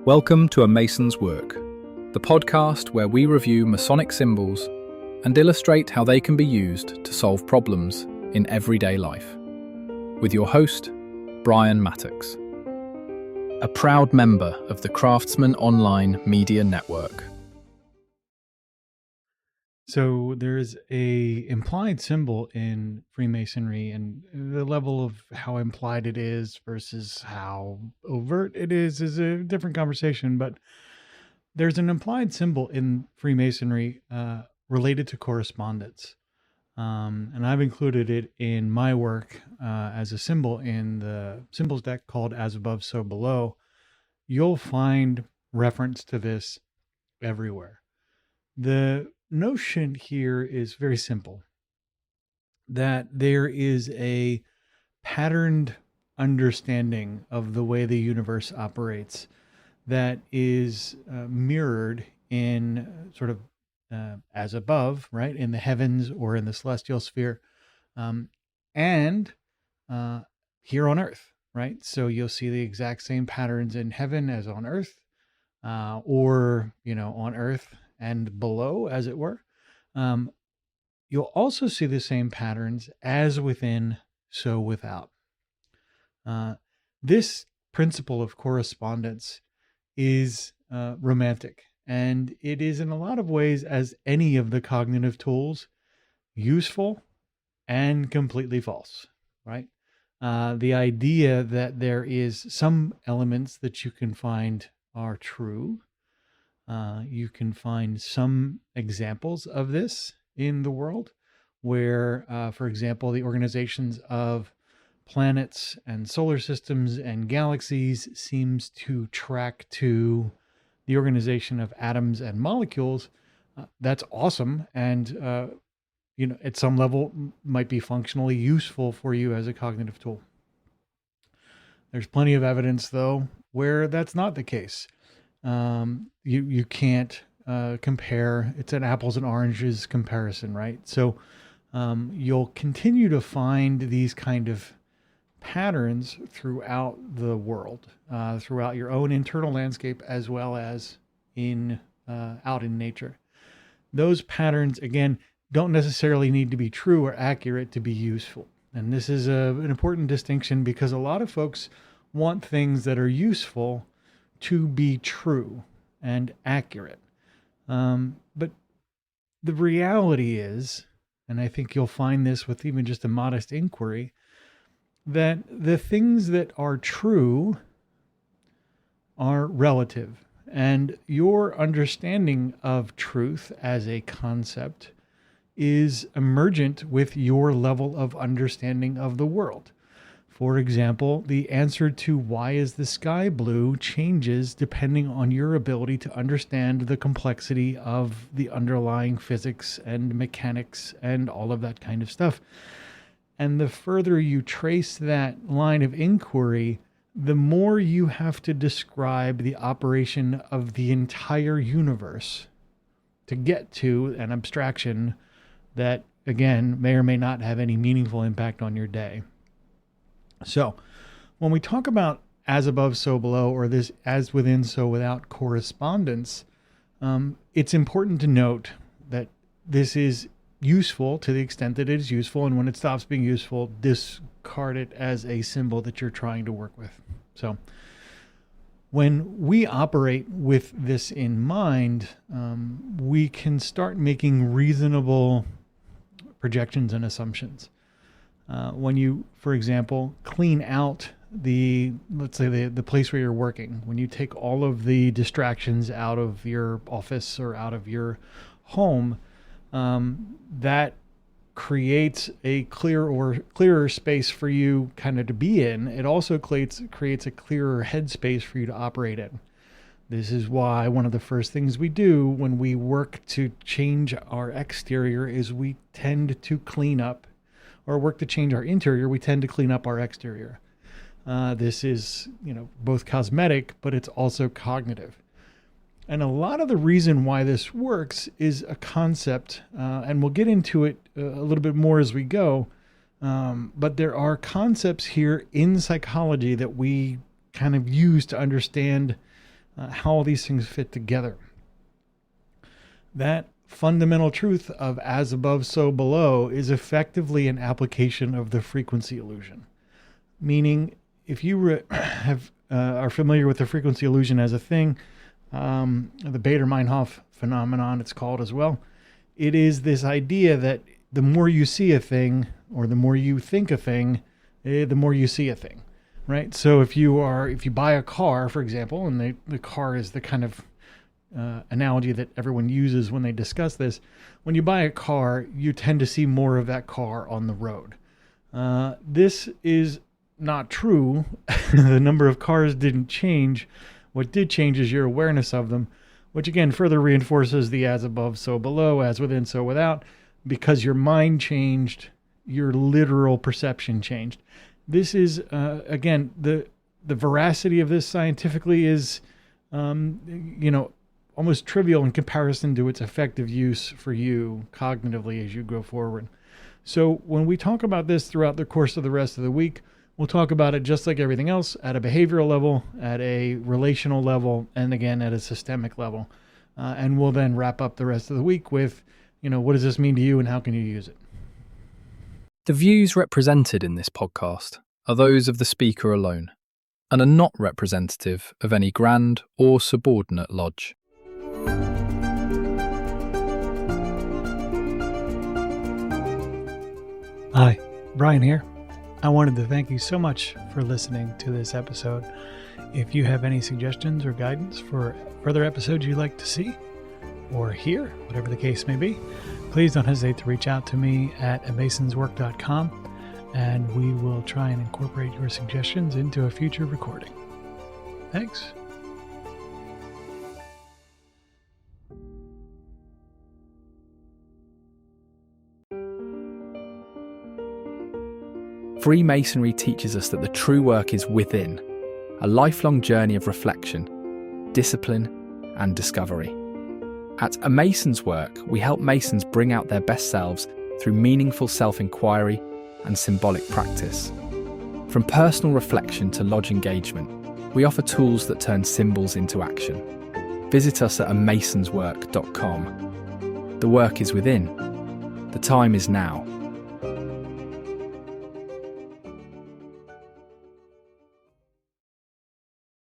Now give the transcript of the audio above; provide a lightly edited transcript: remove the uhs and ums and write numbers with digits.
Welcome to A Mason's Work, the podcast where we review Masonic symbols and illustrate how they can be used to solve problems in everyday life. With your host, Brian Mattox, a proud member of the Craftsman Online Media Network. So there's a implied symbol in Freemasonry, and the level of how implied it is versus how overt it is a different conversation. But there's an implied symbol in Freemasonry related to correspondence. And I've included it in my work as a symbol in the symbols deck called As Above, So Below. You'll find reference to this everywhere. The notion here is very simple, that there is a patterned understanding of the way the universe operates that is mirrored in sort of as above, right, in the heavens or in the celestial sphere, and here on earth, right? So you'll see the exact same patterns in heaven as on earth, or, on earth and below, as it were. You'll also see the same patterns as within, so without. This principle of correspondence is romantic, and it is in a lot of ways, as any of the cognitive tools, useful and completely false, right? The idea that there is some elements that you can find are true. You can find some examples of this in the world where, for example, the organizations of planets and solar systems and galaxies seems to track to the organization of atoms and molecules. That's awesome. And, at some level might be functionally useful for you as a cognitive tool. There's plenty of evidence, though, where that's not the case. You can't compare. It's an apples and oranges comparison, right? So you'll continue to find these kind of patterns throughout the world, throughout your own internal landscape, as well as out in nature. Those patterns, again, don't necessarily need to be true or accurate to be useful. And this is an important distinction, because a lot of folks want things that are useful to be true and accurate. But the reality is, and I think you'll find this with even just a modest inquiry, that the things that are true are relative, and your understanding of truth as a concept is emergent with your level of understanding of the world. For example, the answer to why is the sky blue changes depending on your ability to understand the complexity of the underlying physics and mechanics and all of that kind of stuff. And the further you trace that line of inquiry, the more you have to describe the operation of the entire universe to get to an abstraction that, again, may or may not have any meaningful impact on your day. So when we talk about as above, so below, or this as within, so without correspondence, it's important to note that this is useful to the extent that it is useful. And when it stops being useful, discard it as a symbol that you're trying to work with. So when we operate with this in mind, we can start making reasonable projections and assumptions. When you, for example, clean out let's say the place where you're working, when you take all of the distractions out of your office or out of your home, that creates a clearer space for you kind of to be in. It also creates a clearer headspace for you to operate in. This is why one of the first things we do when we work to change our exterior is we tend to clean up, or work to change our interior, we tend to clean up our exterior. This is, both cosmetic, but it's also cognitive. And a lot of the reason why this works is a concept, and we'll get into it a little bit more as we go, but there are concepts here in psychology that we kind of use to understand how all these things fit together. That fundamental truth of as above, so below is effectively an application of the frequency illusion. Meaning, if you are familiar with the frequency illusion as a thing, the Bader-Meinhof phenomenon, it's called as well. It is this idea that the more you see a thing, or the more you think a thing, the more you see a thing, right? So if you buy a car, for example, and the car is the kind of analogy that everyone uses when they discuss this. When you buy a car, you tend to see more of that car on the road. This is not true. The number of cars didn't change. What did change is your awareness of them, which again further reinforces the as above, so below, as within, so without, because your mind changed, your literal perception changed. This is, again, the veracity of this scientifically is, almost trivial in comparison to its effective use for you cognitively as you go forward. So when we talk about this throughout the course of the rest of the week, we'll talk about it just like everything else, at a behavioral level, at a relational level, and again, at a systemic level. And we'll then wrap up the rest of the week with, what does this mean to you and how can you use it? The views represented in this podcast are those of the speaker alone and are not representative of any grand or subordinate lodge. Hi, Brian here. I wanted to thank you so much for listening to this episode. If you have any suggestions or guidance for further episodes you'd like to see or hear, whatever the case may be, please don't hesitate to reach out to me at amasonswork.com, and we will try and incorporate your suggestions into a future recording. Thanks. Freemasonry teaches us that the true work is within, a lifelong journey of reflection, discipline, and discovery. At A Mason's Work, we help Masons bring out their best selves through meaningful self-inquiry and symbolic practice. From personal reflection to lodge engagement, we offer tools that turn symbols into action. Visit us at amasonswork.com. The work is within. The time is now.